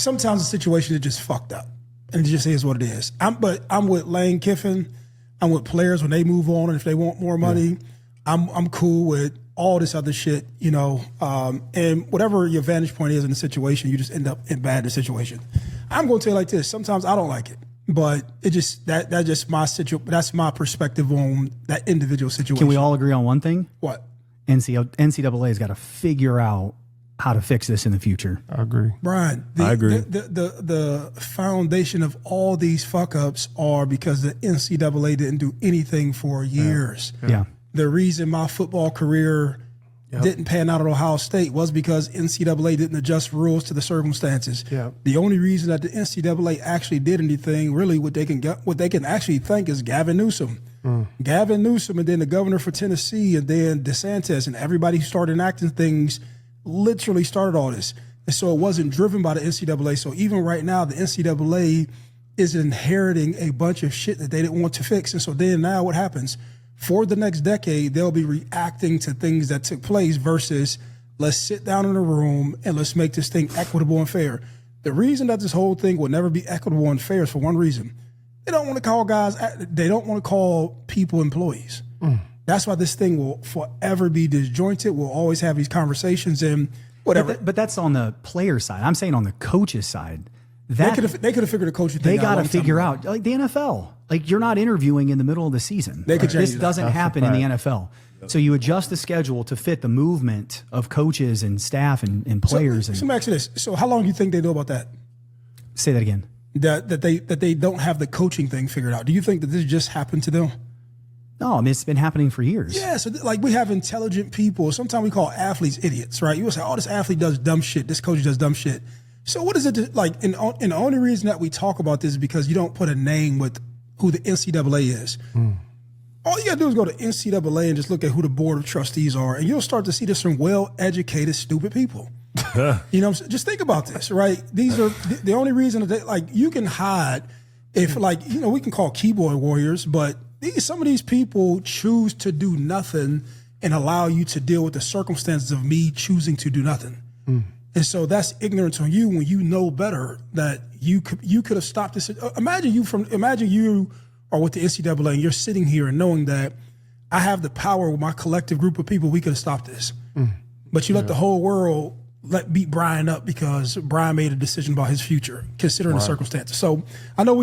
sometimes the situation is just fucked up, and it just is what it is. But I'm with Lane Kiffin. I'm with players when they move on, and if they want more money, I'm cool with all this other shit, you know. And whatever your vantage point is in the situation, you just end up in bad the situation. I'm going to tell you like this: sometimes I don't like it, but it just that's just my that's my perspective on that individual situation. Can we all agree on one thing? What? NCAA's got to figure out how to fix this in the future. I agree. Brian, I agree. The foundation of all these fuck ups are because the NCAA didn't do anything for years. Yeah. The reason my football career didn't pan out at Ohio State was because NCAA didn't adjust rules to the circumstances. Yeah. The only reason that the NCAA actually did anything, really, what they can actually thank is Gavin Newsom. Gavin Newsom, and then the governor for Tennessee, and then DeSantis, and everybody who started enacting things literally started all this. And so it wasn't driven by the NCAA. So even right now, the NCAA is inheriting a bunch of shit that they didn't want to fix. And so then now what happens? For the next decade, they'll be reacting to things that took place versus let's sit down in a room and let's make this thing equitable and fair. The reason that this whole thing will never be equitable and fair is for one reason. They don't want to call they don't want to call people employees. That's why this thing will forever be disjointed. We'll always have these conversations and whatever. But that's on the player side. I'm saying on the coach's side. They could have figured the coaching thing They out. got to figure out, like the NFL. Like you're not interviewing in the middle of the season. They could change This that. doesn't happen in the NFL. So you adjust the schedule to fit the movement of coaches and staff and players. So let me ask you this. So how long do you think they know about that? Say that again. That they don't have the coaching thing figured out. Do you think that this just happened to them? No, I mean, it's been happening for years. Yeah, so like we have intelligent people. Sometimes we call athletes idiots, right? You will say, oh, this athlete does dumb shit. This coach does dumb shit. So what is it like? And the only reason that we talk about this is because you don't put a name with who the NCAA is. All you got to do is go to NCAA and just look at who the board of trustees are, and you'll start to see this from well-educated, stupid people. You know, just think about this, right? These are the only reason that like you can hide if like, you know, we can call keyboard warriors, but some of these people choose to do nothing and allow you to deal with the circumstances of me choosing to do nothing. And so that's ignorance on you when you know better that you could have stopped this. Imagine you are with the NCAA and you're sitting here and knowing that I have the power with my collective group of people. We could have stopped this, but you let the whole world beat Brian up because Brian made a decision about his future, considering the circumstances. So I know we